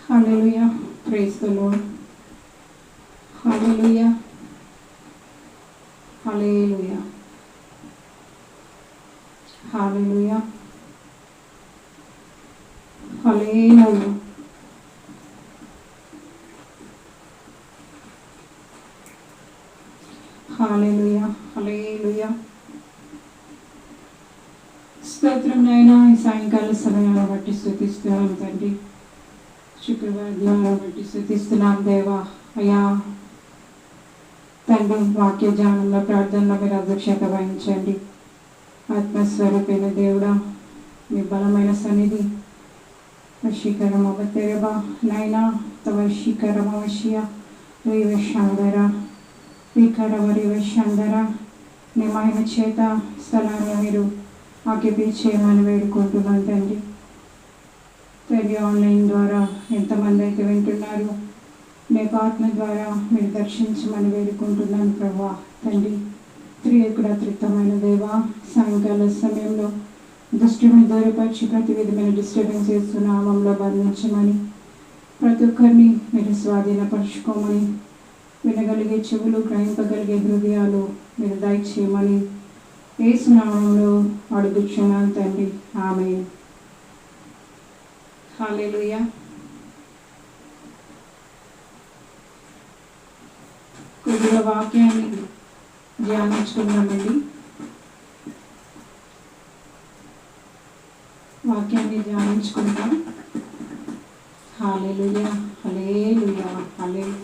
Hallelujah. Praise the Lord. Hallelujah. Hallelujah. Hallelujah. Hallelujah. Hallelujah. Hallelujah. స్తోత్రం నాయనా, ఈ సాయంకాల సమయాన్ని బట్టి స్తుతిస్తున్నాం తండ్రి. శుక్రవారం ధ్యానం బట్టి స్తుతిస్తున్నాం దేవా. అయ్యా తండ్రి, వాక్య ధ్యానంలో ప్రార్థనలో మీరు అధ్యక్షత వహించండి. ఆత్మస్వరూపైన దేవుడా, మీ బలమైన సన్నిధి వశీకరమ బతెరబా నైనా తవ వశీకరమ వశియ రేవశాందర వికరవరి వశాందర నీ మహిమ చేత స్థలాన్ని మీరు ఆక్యుపై చేయమని వేడుకుంటున్నాను తండ్రి. తండ్రి, ఆన్లైన్ ద్వారా ఎంతమంది అయితే వింటున్నారు, నీకు ఆత్మ ద్వారా మీరు దర్శించమని వేడుకుంటున్నాను ప్రభా. తండ్రి, త్రియేకుడా త్రిత్తమైన దేవా, సాయంకాల సమయంలో దృష్టిని దూరపరిచి ప్రతి విధమైన డిస్టర్బెన్స్ చేస్తున్న నామంలో బంధించమని, ప్రతి ఒక్కరిని మీరు స్వాధీనపరచుకోమని, వినగలిగే చెవులు, గ్రహింపగలిగే హృదయాలు మీరు దయచేయమని యేసు నామములో అడుగుచున్నాను తండ్రి. ఆమేన్. హల్లెలూయా. కొద్దిగా వాక్యాన్ని ధ్యానించుకుందామండి. వాక్యాన్ని ధ్యానించుకుందాం. హల్లెలూయా, హల్లెలూయా, హల్లెలూయా,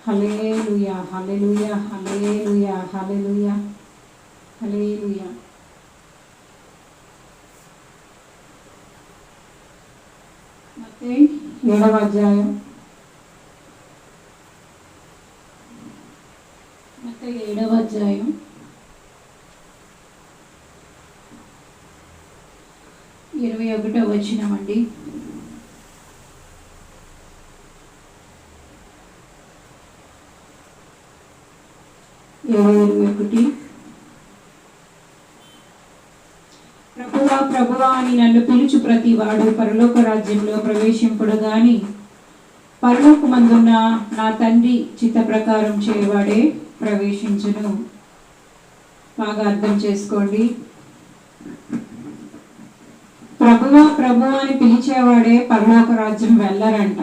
హల్లెలూయా, హల్లెలూయా, హల్లెలూయా, హల్లెలూయా, హల్లెలూయా. మత్తయి 7వ అధ్యాయం, మత్తయి 7వ అధ్యాయం 21వ వచనం అండి. ప్రభువా ప్రభువా అని నన్ను పిలుచు ప్రతి వాడు పరలోక రాజ్యంలో ప్రవేశింపుడు గాని పరలోకమందున్న నా తండ్రి చిత్త ప్రకారం చేయవాడే ప్రవేశించును. బాగా అర్థం చేసుకోండి. ప్రభువా ప్రభువా అని పిలిచేవాడే పరలోక రాజ్యం వెళ్ళరంట.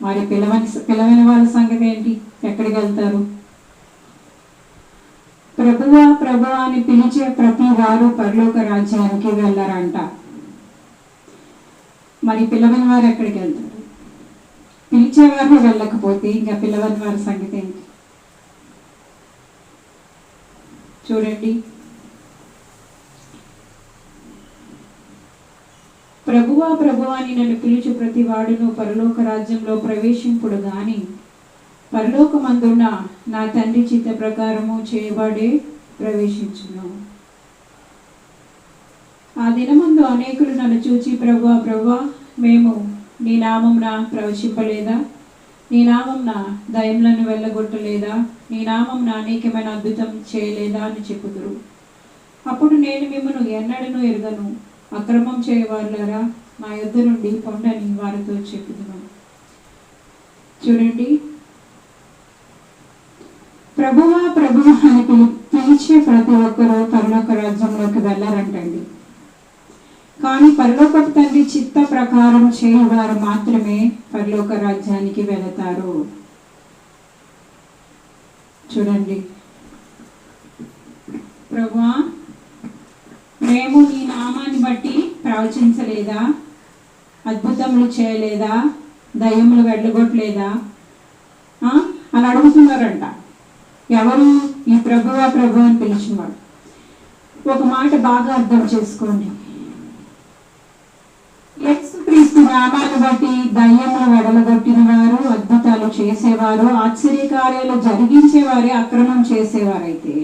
మరి పిలవని వాళ్ళ సంగతి ఏంటి? ఎక్కడికి వెళ్తారు? ప్రభువా ప్రభువా అని పిలిచే ప్రతి వారు పరలోక రాజ్యానికి వెళ్ళరంట. మరి పిలవని వారు ఎక్కడికి వెళ్తారు? పిలిచేవారు వెళ్ళకపోతే ఇంకా పిలవని వారి సంగతి ఏంటి? చూడండి, ప్రభువా ప్రభువా అని నన్ను పిలుచు ప్రతి వాడును పరలోక రాజ్యంలో ప్రవేశింపుడు గాని పరలోకమందున్న నా తండ్రి చిత్త ప్రకారము చేయబడే ప్రవేశించును. ఆ దినమందు అనేకులు నన్ను చూచి, ప్రభువా ప్రభువా, మేము నీ నామమున ప్రవచింపలేదా? నీ నామమున దయ్యములను వెళ్ళగొట్టలేదా? నీ నామమున అనేకమైన అద్భుతం చేయలేదా అని చెప్పుదురు. అప్పుడు నేను మిమ్మను ఎన్నడను ఎరుగను, అక్రమం చేయవారులారా, నా యొద్ద నుండి పొండని వారితో చెప్పుదును. చూడండి, ప్రభువా ప్రభువా అని పిలిచే ప్రతి ఒక్కరూ పరలోక రాజ్యంలోకి వెళ్ళారంటండి. కానీ పరలోకపు తండ్రి చిత్త ప్రకారం చేయవారు మాత్రమే పరలోక రాజ్యానికి వెళతారు. చూడండి, ప్రభువా మేము నీ నామాన్ని బట్టి ప్రవచించలేదా? అద్భుతములు చేయలేదా? దయ్యములు వెళ్ళగొట్టలేదా అని అడుగుతున్నారంట. ఎవరు? ఈ ప్రభువా ప్రభు అని పిలిచినవాడు. ఒక మాట బాగా అర్థం చేసుకోండి. యేసుక్రీస్తు నామాన్ని బట్టి దయ్యములు వెడలగొట్టిన వారు, అద్భుతాలు చేసేవారు, ఆశ్చర్యకార్యాలు జరిగించేవారే అక్రమం చేసేవారైతే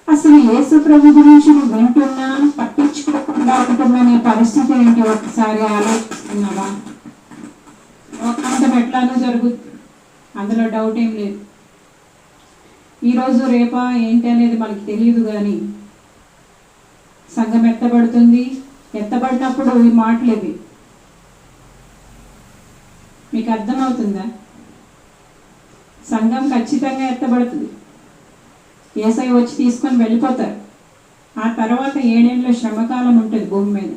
అసలు యేసు ప్రభు గురించి నువ్వు వింటున్నా పట్టించుకోకుండా ఉంటున్న నీ పరిస్థితి ఏంటి? ఒకసారి ఆలోచిస్తున్నావా? ఒకంతం ఎట్లానో జరుగుతుంది, అందులో డౌట్ ఏం లేదు. ఈరోజు రేపా ఏంటి అనేది మనకి తెలియదు, కానీ సంఘం ఎత్తబడుతుంది. ఎత్తబడినప్పుడు ఈ మాటలు ఇవి, మీకు అర్థమవుతుందా? సంఘం ఖచ్చితంగా ఎత్తబడుతుంది. యేసయ్య వచ్చి తీసుకొని వెళ్ళిపోతారు. ఆ తర్వాత 7 ఏళ్ళ శ్రమకాలం ఉంటుంది భూమి మీద.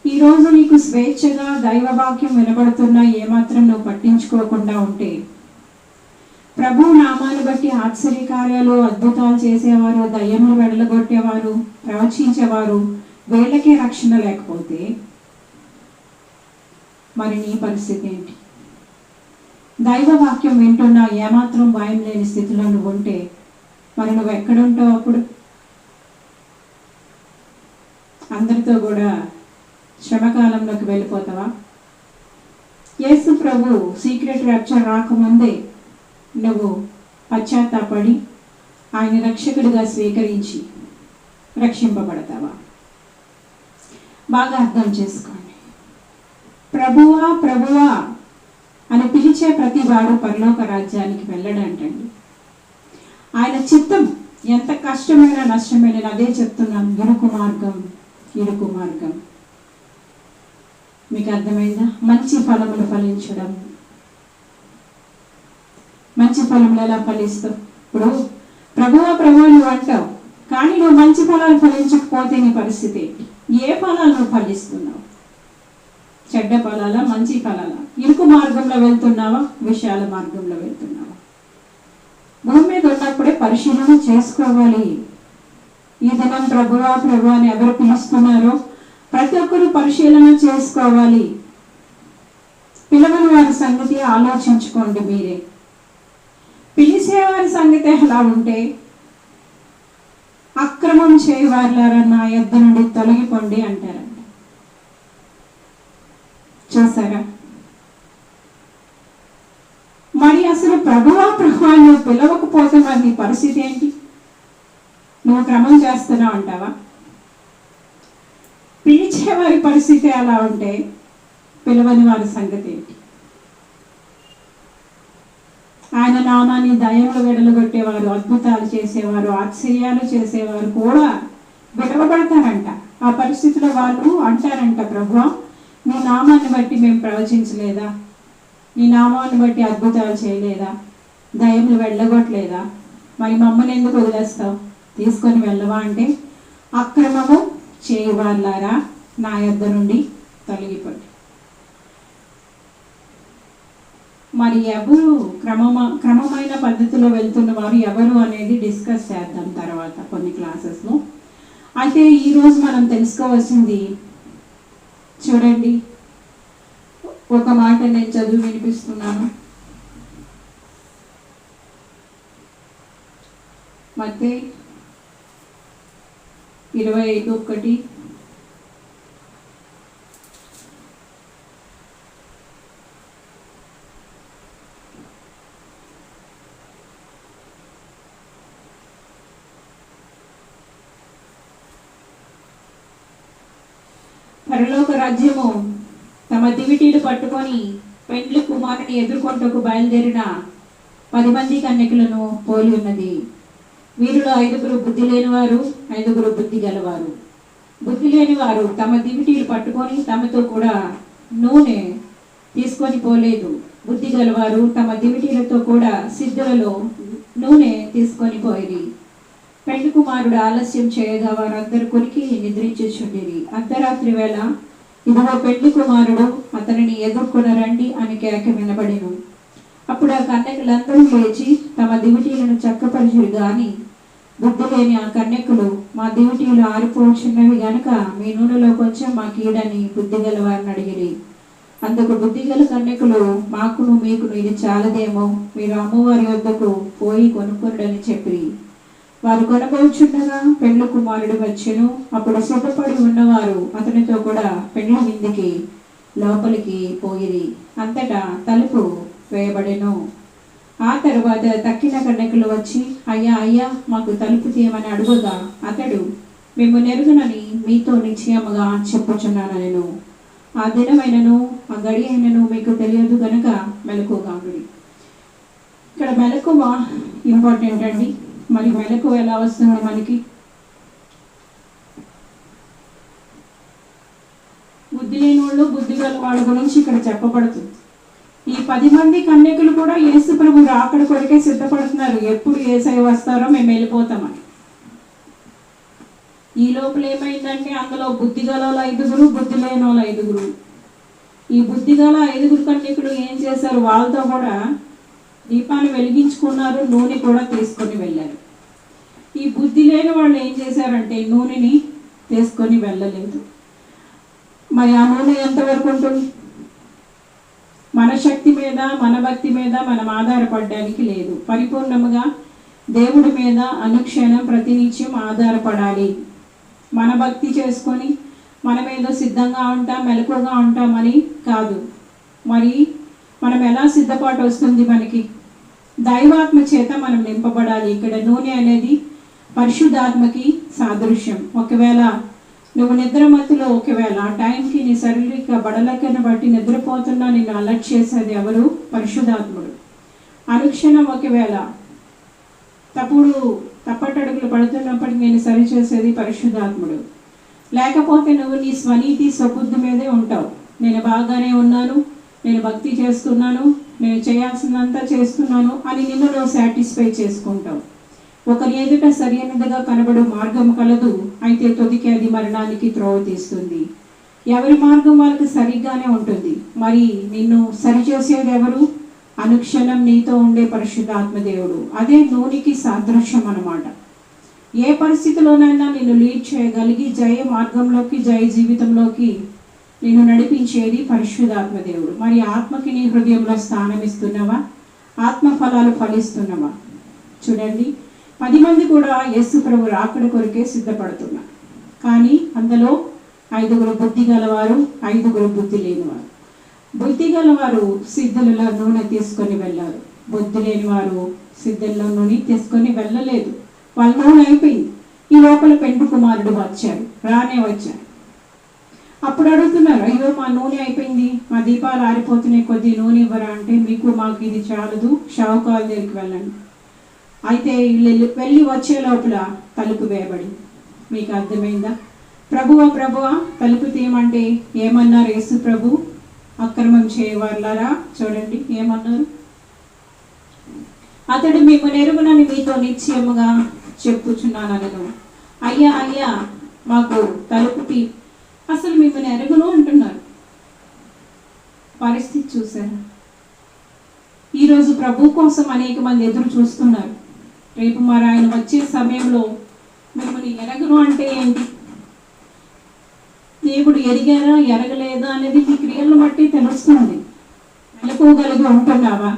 ఈరోజు నీకు స్వేచ్ఛగా దైవవాక్యం వినబడుతున్నా ఏమాత్రం నువ్వు పట్టించుకోకుండా ఉంటే, ప్రభు నామాన్ని బట్టి ఆశ్చర్యకార్యాలు అద్భుతాలు చేసేవారు, దయ్యములు వెడలగొట్టేవారు, ప్రవచించేవారు, వీళ్ళకే రక్షణ లేకపోతే మరి నీ పరిస్థితి ఏంటి? దైవవాక్యం వింటున్నా ఏమాత్రం భయం లేని స్థితిలో నువ్వు ఉంటే మరి నువ్వు ఎక్కడుంటావు? అప్పుడు అందరితో కూడా శ్రమకాలంలోకి వెళ్ళిపోతావా? యేసు ప్రభు సీక్రెట్ ర్యాప్చర్ రాకముందే నువ్వు పశ్చాత్తాపడి ఆయన రక్షకుడిగా స్వీకరించి రక్షింపబడతావా? బాగా అర్థం చేసుకోండి. ప్రభువా ప్రభువా అని పిలిచే ప్రతి వాడు పరలోక రాజ్యానికి వెళ్ళడంటండి. ఆయన చిత్తం ఎంత కష్టమైన నష్టమైన, అదే చెప్తున్నాను, ఇరుకు మార్గం. మీకు అర్థమైందా? మంచి ఫలములు ఫలించడం. మంచి ఫలములు ఎలా ఫలిస్తావు? ఇప్పుడు ప్రభువా నువ్వు అంటావు, కానీ నువ్వు మంచి ఫలాలు ఫలించకపోతే నీ పరిస్థితి ఏంటి? ఏ ఫలాలు నువ్వు ఫలిస్తున్నావు? చెడ్డ ఫలాలా, మంచి ఫలాలా? ఇరుకు మార్గంలో వెళ్తున్నావా, విశాల మార్గంలో వెళ్తున్నావా? భూమి మీద ఉన్నప్పుడే పరిశీలన చేసుకోవాలి. ఈ దినం ప్రభువా అని ఎవరు పిలుస్తున్నారో ప్రతి ఒక్కరు పరిశీలన చేసుకోవాలి. పిలవని వారి సంగతి ఆలోచించుకోండి మీరే. పిలిచేవారి సంగతి ఎలా ఉంటే, అక్రమం చేయవారులారా నా యొద్ద నుండి తొలగిపోండి అంటారంట. చూసారా? మరి అసలు ప్రభువా నువ్వు పిలవకపోతే మరి నీ పరిస్థితి ఏంటి? నువ్వు క్రమం చేస్తున్నావు అంటావా? పిలిచేవారి పరిస్థితి ఎలా ఉంటే పిలవని వారి సంగతి ఏంటి? ఆయన నామాన్ని దయ్యములు వెడలగొట్టేవారు, అద్భుతాలు చేసేవారు, ఆశ్చర్యాలు చేసేవారు కూడా విడవబడతారంట. ఆ పరిస్థితిలో వాళ్ళు అంటారంట, ప్రభువా నీ నామాన్ని బట్టి మేము ప్రవచించలేదా? నీ నామాన్ని బట్టి అద్భుతాలు చేయలేదా? దయ్యములు వెళ్ళగొట్టలేదా? మరి మమ్మల్ని ఎందుకు వదిలేస్తావు? తీసుకొని వెళ్ళవా అంటే, అక్రమము చేయవారులారా నా యొద్ద నుండి తొలగిపోండి. మరి ఎవరు క్రమమైన పద్ధతిలో వెళ్తున్న వారు ఎవరు అనేది డిస్కస్ చేద్దాం తర్వాత కొన్ని క్లాసెస్లో. అయితే ఈరోజు మనం తెలుసుకోవాల్సింది చూడండి, ఒక మాట నేను చదివి వినిపిస్తున్నాను. మత్తయి 25:1. పరలోక రాజ్యము తమ దివిటీలు పట్టుకొని పెండ్లి కుమారుని ఎదుర్కొంటకు బయలుదేరిన 10 మంది కన్యకులను పోలి ఉన్నది. వీరిలో 5 బుద్ధి లేనివారు, 5 బుద్ధి గలవారు. బుద్ధి లేని వారు తమ దివిటీలు పట్టుకొని తమతో కూడా నూనె తీసుకొని పోలేదు. బుద్ధి గలవారు తమ దివిటీలతో కూడా సిద్ధులలో నూనె తీసుకొని పోయిరి. పెండ్లి కుమారుడు ఆలస్యం చేయగా వారందరూ కొరికి నిద్రించుచుండిరి. అర్ధరాత్రి వేళ ఇదిగో పెండ్లి కుమారుడు, అతనిని ఎదుర్కొనరండి అని కేక వినబడెను. అప్పుడు ఆ కన్యకులందరూ లేచి తమ దివిటీలను చక్కపరిచిరి. గాని బుద్ధి లేని ఆ కన్యకులు, మా దివిటీలు ఆరిపోచున్నవి గనుక మీ నూనెలో కొంచెం మాకీడని బుద్ధి గల వారిని అడిగిరి. అందుకు బుద్ధిగల కన్యకులు, మాకును మీకును ఇది చాలదేమో, మీరు అమ్మవారి వద్దకు పోయి కొనుక్కొనడని చెప్పిరి. వారు కొనబోచుండగా పెండ్లి కుమారుడు వచ్చెను. అప్పుడు సిద్ధపడి ఉన్నవారు అతనితో కూడా పెండ్లి విందుకి లోపలికి పోయిరి. అంతటా తలుపు వేయబడెను. ఆ తరువాత తక్కిన కన్యకులు వచ్చి, అయ్యా అయ్యా మాకు తలుపు తీయమని అడుగుగా అతడు, మేము నెరుగునని మీతో నిశ్చయముగా చెప్పుచున్నాను. ఆ దినమైనను ఆ గడి అయినను మీకు తెలియదు గనుక మెలకుగాండి. ఇక్కడ మెలకువ ఇంపార్టెంట్ అండి. మరి మెలకు ఎలా వస్తుంది మనకి? బుద్ధి లేని వాళ్ళు, బుద్ధి గల వాళ్ళ గురించి ఇక్కడ చెప్పబడుతుంది. ఈ 10 మంది కన్యకులు కూడా యేసు ప్రభు రాకడ కొరకే సిద్ధపడుతున్నారు. ఎప్పుడు యేసయ్య వస్తారో మేము వెళ్ళిపోతామని. ఈ లోపల ఏమైందంటే అందులో బుద్ధి గల 5, బుద్ధి లేని 5. ఈ బుద్ధి గల 5 కన్యకులు ఏం చేశారు? వాళ్ళతో కూడా దీపాన్ని వెలిగించుకున్నారు, నూనె కూడా తీసుకొని వెళ్ళారు. ఈ బుద్ధి లేని వాళ్ళు ఏం చేశారంటే నూనెని తీసుకొని వెళ్ళలేదు. మరి ఆ నూనె ఎంతవరకు ఉంటుంది? మన శక్తి మీద, మన భక్తి మీద మనం ఆధారపడడానికి లేదు. పరిపూర్ణముగా దేవుడి మీద అనుక్షణం ప్రతినిత్యం ఆధారపడాలి. మన భక్తి చేసుకొని మనమేదో సిద్ధంగా ఉంటాం, మెలకుగా ఉంటామని కాదు. మరి మనం ఎలా సిద్ధపాటు వస్తుంది? మనకి దైవాత్మ చేత మనం నింపబడాలి. ఇక్కడ నూనె అనేది పరిశుద్ధాత్మకి సాదృశ్యం. ఒకవేళ నువ్వు నిద్రమత్తులో, ఒకవేళ ఆ టైంకి నీ శారీరక బడలకను బట్టి నిద్రపోతున్నా నిన్ను అలర్ట్ చేసేది ఎవరు? పరిశుద్ధాత్ముడు. అనుక్షణం ఒకవేళ తప్పటడుగులు పడుతున్నప్పటికీ నేను సరిచేసేది పరిశుద్ధాత్ముడు. లేకపోతే నువ్వు నీ స్వనీతి స్వబుద్ధి మీదే ఉంటావు. నేను బాగానే ఉన్నాను, నేను భక్తి చేస్తున్నాను, నేను చేయాల్సిందంతా చేస్తున్నాను అని నిన్ను నువ్వు సాటిస్ఫై చేసుకుంటావు. ఒకరి ఎదుట సరైనదిగా కనబడు మార్గం కలదు, అయితే తొదికి అది మరణానికి త్రోవ తీస్తుంది. ఎవరి మార్గం వాళ్ళకి సరిగ్గానే ఉంటుంది. మరి నిన్ను సరిచేసేది ఎవరు? అనుక్షణం నీతో ఉండే పరిశుద్ధాత్మ దేవుడు. అదే నూనెకి సాదృశ్యం అన్నమాట. ఏ పరిస్థితిలోనైనా నిన్ను లీడ్ చేయగలిగి జయ మార్గంలోకి, జయ జీవితంలోకి నిన్ను నడిపించేది పరిశుద్ధాత్మ దేవుడు. మరి ఆత్మకి నీ హృదయంలో స్థానం ఇస్తున్నావా? ఆత్మ ఫలాలు ఫలిస్తున్నావా? చూడండి, 10 మంది కూడా యేసు ప్రభు రాకడ కొరకే సిద్ధపడుతున్నారు. కానీ అందులో 5 బుద్ధి గలవారు, 5 బుద్ధి లేనివారు. బుద్ధి గలవారు సిద్ధులలో నూనె తీసుకొని వెళ్ళారు. బుద్ధి లేని వారు సిద్ధుల్లో నూనె తీసుకొని వెళ్ళలేదు. వాళ్ళ నూనె అయిపోయింది. ఈ లోపల పెండు కుమారుడు వచ్చారు, వచ్చారు. అప్పుడు అడుగుతున్నారు, అయ్యో మా నూనె అయిపోయింది, మా దీపాలు ఆరిపోతున్నాయి, కొద్ది నూనె ఇవ్వరా అంటే, మాకు ఇది చాలదు, షావుకాల దగ్గరికి వెళ్ళండి. అయితే వెళ్ళి వచ్చే లోపల తలుపు వేయబడింది. మీకు అర్థమైందా? ప్రభువా తలుపు తీయమంటే ఏమన్నారు యేసు ప్రభు? అక్రమం చేయవారులారా, చూడండి ఏమన్నారు. అతడు మిమ్మల్ని ఎరుగునని మీతో నిశ్చయముగా చెప్పుచున్నాను. అయ్యా మాకు తలుపు తీ. అసలు మిమ్మల్ని ఎరుగును అంటున్నారు. పరిస్థితి చూసారా? ఈరోజు ప్రభు కోసం అనేక మంది ఎదురు చూస్తున్నారు. రేపు మరి ఆయన వచ్చే సమయంలో మిమ్మల్ని ఎరగను అంటే ఏంటి? దేవుడు ఎరిగారా ఎరగలేదా అనేది మీ క్రియలను బట్టి తెలుస్తుంది. మెలకువగలిగి ఉంటున్నావా?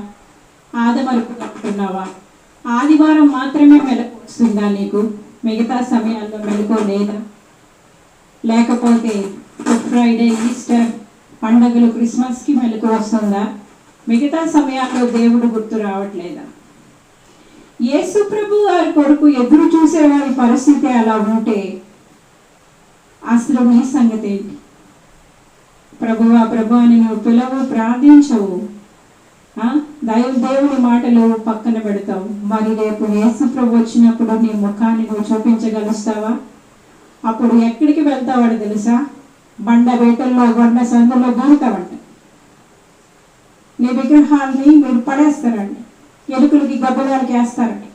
ఆదమరుపుగా ఉంటున్నావా? ఆదివారం మాత్రమే మెలకు వస్తుందా నీకు? మిగతా సమయాల్లో మెలకు లేదా? లేకపోతే గుడ్ ఫ్రైడే, ఈస్టర్ పండుగలు, క్రిస్మస్కి మెలకు వస్తుందా? మిగతా సమయాల్లో దేవుడు గుర్తు రావట్లేదా? యేసు ప్రభు వారి కొరకు ఎదురు చూసేవారి పరిస్థితి అలా ఉంటే అసలు నీ సంగతి ఏంటి? ప్రభువా అని నువ్వు పిలవు, ప్రార్థించవు, దేవుని మాటలు పక్కన పెడతావు. మరి రేపు యేసు ప్రభు వచ్చినప్పుడు నీ ముఖాన్ని నువ్వు చూపించగలుస్తావా? అప్పుడు ఎక్కడికి వెళ్తావాడు తెలుసా? బండ వేటల్లో, బండ సందులో దూరుతావంట. నీ విగ్రహాలని మీరు పడేస్తారండి, ఎలుకలకి గబ్బలాలకి వేస్తారండి.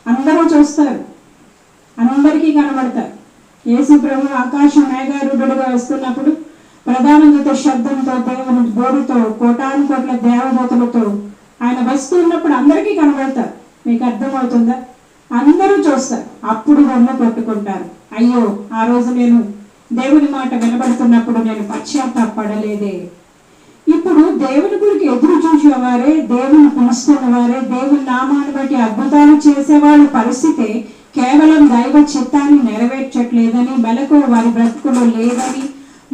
అందరూ చూస్తారు, అందరికీ కనబడతారు. యేసు ప్రభు ఆకాశం మేఘారూఢుడుగా వస్తున్నప్పుడు ప్రధాన దూత శబ్దంతో, దేవుని బోరుతో, కోటాను కోట్ల దేవదూతలతో ఆయన వస్తున్నప్పుడు అందరికీ కనబడతారు. మీకు అర్థమవుతుందా? అందరూ చూస్తారు. అప్పుడు వల్ల కొట్టుకుంటారు, అయ్యో ఆ రోజు నేను దేవుని మాట వినబడుతున్నప్పుడు నేను పశ్చాత్తాపడలేదే. ఇప్పుడు దేవుని గురికి ఎదురు చూసేవారే, దేవుని పిలుస్తున్న వారే, దేవుని నామాన్ని బట్టి అద్భుతాలు చేసేవాళ్ళ పరిస్థితి కేవలం దైవ చిత్తాన్ని నెరవేర్చట్లేదని, మెలకు వారి బ్రతుకులో లేదని,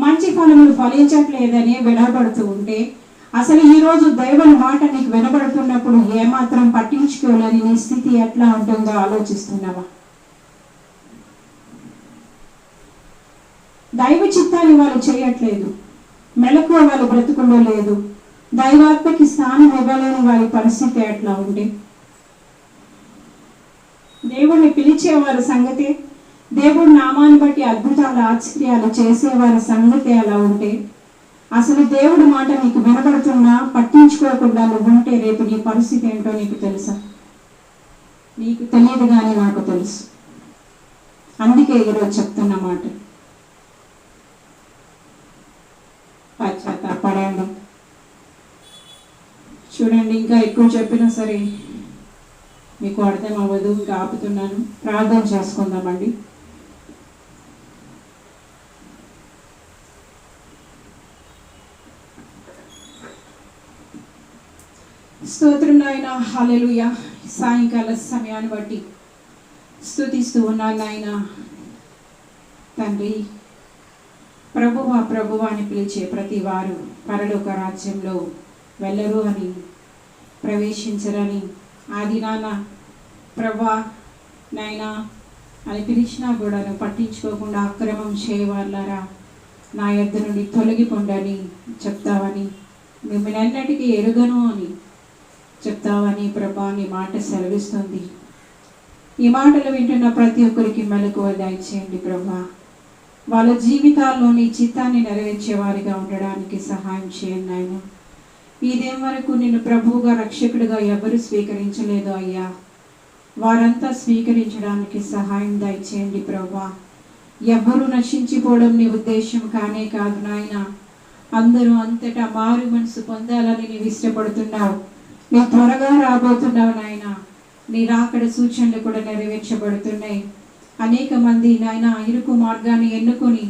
మంచి ఫలములు ఫలించట్లేదని వినబడుతూ ఉంటే, అసలు ఈరోజు దేవుని మాట నీకు వినబడుతున్నప్పుడు ఏమాత్రం పట్టించుకోలేని నీ స్థితి ఎట్లా ఉంటుందో ఆలోచిస్తున్నావా? దైవ చిత్తాన్ని వాళ్ళు చేయట్లేదు, మెలకు వాళ్ళ బ్రతుకుల్లో లేదు, దైవాత్మకి స్థానం ఇవ్వలేని వారి పరిస్థితి ఎట్లా ఉంటే, దేవుణ్ణి పిలిచేవారి సంగతి, దేవుడి నామాన్ని బట్టి అద్భుతాలు ఆశ్చర్యాలు చేసేవారి సంగతి అలా ఉంటే, అసలు దేవుడి మాట నీకు వినబడుతున్నా పట్టించుకోకుండా నువ్వు ఉంటే రేపు నీ పరిస్థితి ఏంటో నీకు తెలుసా? నీకు తెలియదు కానీ నాకు తెలుసు. అందుకే ఈరోజు చెప్తున్న మాట, పశ్చాత్తాపడండి. చూడండి, ఇంకా ఎక్కువ చెప్పినా సరే మీకు అర్థం అవ్వదు, ఇంకా ఆపుతున్నాను. ప్రార్థన చేసుకుందామండి. స్తోత్రం నాయన, హల్లెలూయా. సాయంకాల సమయాన్ని బట్టి స్తుతిస్తూ ఉన్నాను నాయన. తండ్రి, ప్రభువా ప్రభువా అని పిలిచే ప్రతి వారు పరలోక రాజ్యంలో వెళ్ళరు అని, ప్రవేశించరని ఆది నాన్న ప్రభా నాయనా అని పిలిచినా కూడా నువ్వు పట్టించుకోకుండా అక్రమం చేయవాళ్ళారా నా యొద్ద నుండి తొలగిపోండని చెప్తావని, మిమ్మల్ని ఎన్నటికీ ఎరుగను అని చెప్తావని ప్రభా నీ మాట సెలవిస్తుంది. ఈ మాటలు వింటున్న ప్రతి ఒక్కరికి మెలకువ దయచేయండి ప్రభా. వాళ్ళ జీవితాల్లో నీ చిత్తాన్ని నెరవేర్చే వారిగా ఉండడానికి సహాయం చేయండి నాయన. ఇదేం వరకు నిన్ను ప్రభువుగా రక్షకుడిగా ఎవరు స్వీకరించలేదు అయ్యా, వారంతా స్వీకరించడానికి సహాయం దయచేయండి ప్రభా. ఎవ్వరూ నశించిపోవడం నీ ఉద్దేశం కానే కాదు నాయన. అందరూ అంతటా మారు మనసు పొందాలని నీవు ఇష్టపడుతున్నావు. నీ త్వరగా రాబోతున్నావు నాయన. నీ రాకడ సూచనలు కూడా నెరవేర్చబడుతున్నాయి. అనేక మంది నాయన ఇరుకు మార్గాన్ని ఎన్నుకొని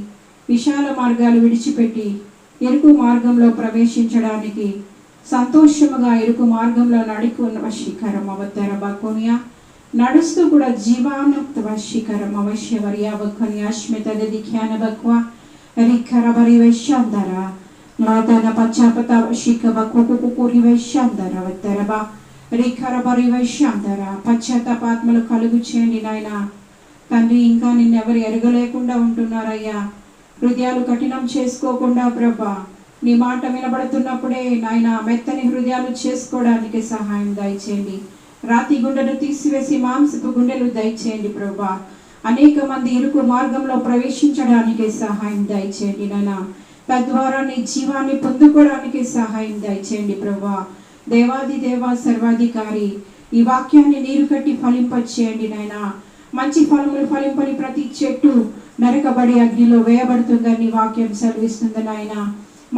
విశాల మార్గాలు విడిచిపెట్టి ఇరుకు మార్గంలో ప్రవేశించడానికి సంతోషముగా ఇరుకు మార్గంలో నడుకున్న వశీకరం అవతరబకొనియా నడుస్తూ కూడా జీవానుక్త వశీకరం అవశ్యవర్యాబకొనియా అశ్మితది ఖ్యానబక్వా రిఖరబరి వైశ్యాందర నూతన పశ్చాపత వశీకబ కుకుకురి వైశ్యాందర అవతరబ రిఖరబరి వైశ్యాందర. పశ్చాత్తాపాత్మలు కలుగు చేయండి నాయన. తండ్రి, ఇంకా నిన్నెవరు ఎరగలేకుండా ఉంటున్నారయ్యా. హృదయాలు కఠినం చేసుకోకుండా ప్రభా నీ మాట వినబడుతున్నప్పుడే నాయన మెత్తని హృదయాలు చేసుకోవడానికి సహాయం దయచేయండి. రాతి గుండెను తీసివేసి మాంసపు గుండెలు దయచేయండి ప్రభా. అనేక మంది ఇరుకు మార్గంలో ప్రవేశించడానికి సహాయం దయచేయండి నాయన. తద్వారా నీ జీవాన్ని పొందుకోవడానికి సహాయం దయచేయండి ప్రభా. దేవాది దేవా సర్వాధికారి, ఈ వాక్యాన్ని నీరు కట్టి ఫలింపచేయండి నాయన. మంచి ఫలములు ఫలింపని ప్రతి చెట్టు నరకబడి అగ్నిలో వేయబడుతుందని వాక్యం సెలవిస్తుంది నాయన.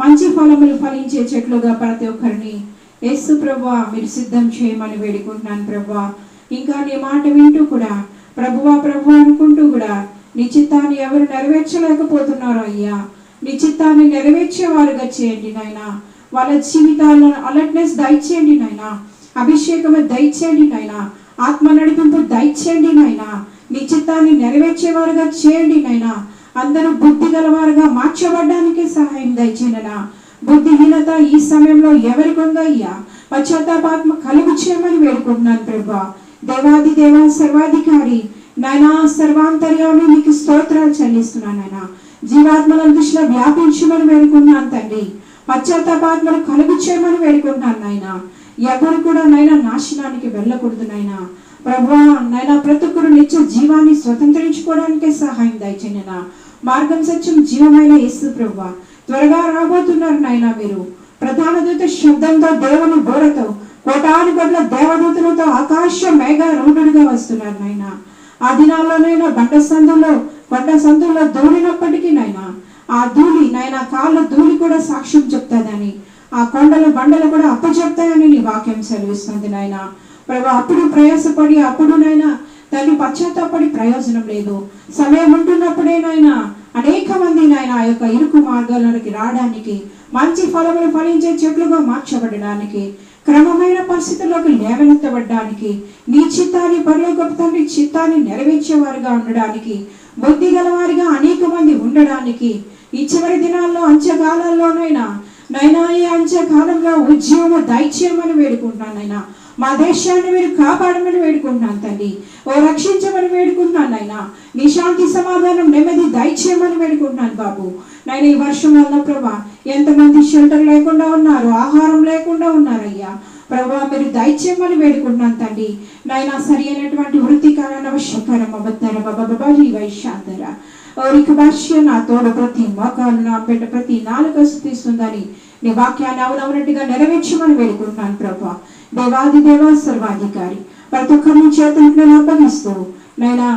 మంచి ఫలములు ఫలించే చెట్లుగా ప్రతి ఒక్కరిని యేసు ప్రభువా మీరు సిద్ధం చేయమని వేడుకుంటున్నాను ప్రభువా. ఇంకా నీ మాట వింటూ కూడా ప్రభువా ప్రభువా అనుకుంటూ కూడా నీ చిత్తాన్ని ఎవరు నెరవేర్చలేకపోతున్నారో అయ్యా, నీ చిత్తాన్ని నెరవేర్చేవారుగా చేయండి నాయన. వాళ్ళ జీవితాల్లో అలర్ట్నెస్ దయచేయండి నాయన. అభిషేకము దయచేయండి నాయన. ఆత్మ నడిపింపు దయచేయండి నాయన. నీ చిత్తాన్ని నెరవేర్చేవారుగా చేయండి నాయన. అందరూ బుద్ధి గలవారుగా మార్చబడ్డానికి సహాయం దయచేయనా. బుద్ధిహీనత ఈ సమయంలో ఎవరికి ఉందో అయ్యా, పశ్చాత్తాపాత్మ కలుగు చేయమని వేడుకుంటున్నాను ప్రభా. దేవాది దేవా సర్వాధికారి నాయనా, సర్వాంతర్యామి నీకు స్తోత్రాలు చెల్లిస్తున్నాను నాయన. జీవాత్మల దృష్టిలో వ్యాపించమని వేడుకుంటున్నాను తండ్రి. పశ్చాత్తాపాత్మను కలుగు చేయమని వేడుకుంటున్నాను నాయన. ఎవరు కూడా నైనా నాశనానికి వెళ్ళకూడదు నాయనా. ప్రభువా నైనా ప్రతి ఒక్కరు నిత్య జీవాన్ని స్వతంత్రించుకోవడానికే సహాయం దయచేయండి. మార్గం సత్యం జీవమైన యేసు ప్రభువా త్వరగా రాబోతున్నారు నాయనా. మీరు ప్రధాన దూత శబ్దంతో దేవుని బోరతో కోటాను కోట్ల దేవదూతలతో ఆకాశ మేఘ రూఢుడుగా వస్తున్నారు నాయనా. ఆ దినాల్లోనైనా కొండ సందుల్లో దూరినప్పటికీ నాయనా ఆ ధూళి నాయనా కాళ్ళ ధూళి కూడా సాక్ష్యం చెప్తాదని, ఆ కొండలు బండలు కూడా అప్పచెప్తాయని నీ వాక్యం సెలవిస్తుంది నాయన. ప్రభా అప్పుడు ప్రయాసపడి అప్పుడు నైనా దాన్ని పశ్చాత్తాపడి ప్రయోజనం లేదు. సమయం ఉంటున్నప్పుడే నాయన అనేక మంది నాయన ఆ యొక్క ఇరుకు మార్గాలకి రావడానికి, మంచి ఫలములు ఫలించే చెట్లుగా మార్చబడడానికి, క్రమమైన పరిస్థితుల్లోకి లేవనెత్తబడడానికి, నీ చిత్తాన్ని పరలోకపు తండ్రి చిత్తాన్ని నెరవేర్చేవారుగా ఉండడానికి, బుద్ధి గలవారిగా అనేక మంది ఉండడానికి, ఈ చివరి దినాల్లో అంత్యకాలాల్లోనైనా నైనా ఈ అంత్యకాలంలో ఉద్యమము దయచేయమని వేడుకుంటున్నాను నైనా. మా దేశాన్ని మీరు కాపాడమని వేడుకుంటున్నాను తండ్రి. ఓ రక్షించమని వేడుకుంటున్నాను నాయనా. నీ శాంతి సమాధానం నెమ్మది దయచేయమని వేడుకుంటున్నాను బాబు. నాయన ఈ వర్షం వల్ల ప్రభా ఎంతమంది షెల్టర్ లేకుండా ఉన్నారు, ఆహారం లేకుండా ఉన్నారయ్యా. ప్రభా మీరు దయచేయమని వేడుకుంటున్నాను తండ్రి. నాయన సరి అయినటువంటి వృత్తికరణ అవశ్యకరం అవతార బాబా వైశాంతర ఓరికి భాష్య నా తోడు ప్రతి మోకాలు నా పెట్ట ప్రతి నాలుక స్తుతిస్తుందని నీ వాక్యాన్ని అవునవునట్టుగా నెరవేర్చమని వేడుకుంటున్నాను ప్రభా. దేవాది దేవ సర్వాధికారి ప్రతి ఒక్కరిని చేతులకు నేను అప్పగిస్తూ నైనా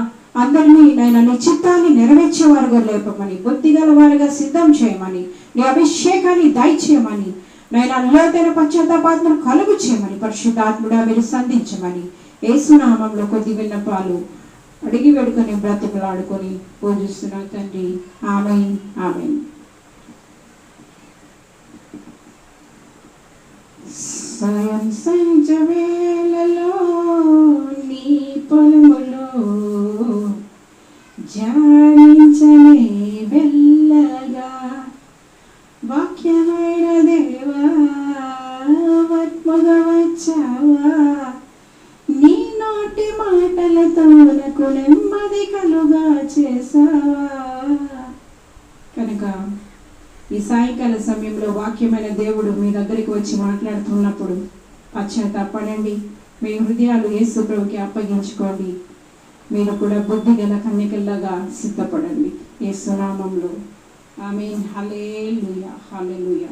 అందరినీ నైనా నీ చిత్తాన్ని నెరవేర్చేవారుగా లేపమని, బుద్ధి గల వారుగా సిద్ధం చేయమని, నీ అభిషేకాన్ని దయచేయమని, నైనా లోతైన పశ్చాత్తాపాత్మను కలుగు చేయమని పరిశుద్ధాత్ముడా మీరు సంధించమని యేసునామంలో కొద్ది విన్నపాలు అడిగి వేడుకొని బ్రతుకులాడుకొని పూజిస్తున్నాం తండ్రి. ఆమేన్ ఆమేన్. సాయం సంజ వేళలో నీ పొలములో ధ్యానించనే వెళ్ళగా వాక్యమైన దేవా ఆత్మగా వచ్చావా, నీ నోటి మాటలతో నాకు నెమ్మది కలుగా చేసావా. కనుక ఈ సాయంకాల సమయంలో వాక్యమైన దేవుడు మీ దగ్గరికి వచ్చి మాట్లాడుతున్నప్పుడు పశ్చాత్తాపడండి, మీ హృదయాలు యేసు ప్రభువుకి అప్పగించుకోండి. మీరు కూడా బుద్ధి గల కన్యకల్లాగా సిద్ధపడండి యేసు నామములో. ఆమేన్. హల్లెలూయా హల్లెలూయా.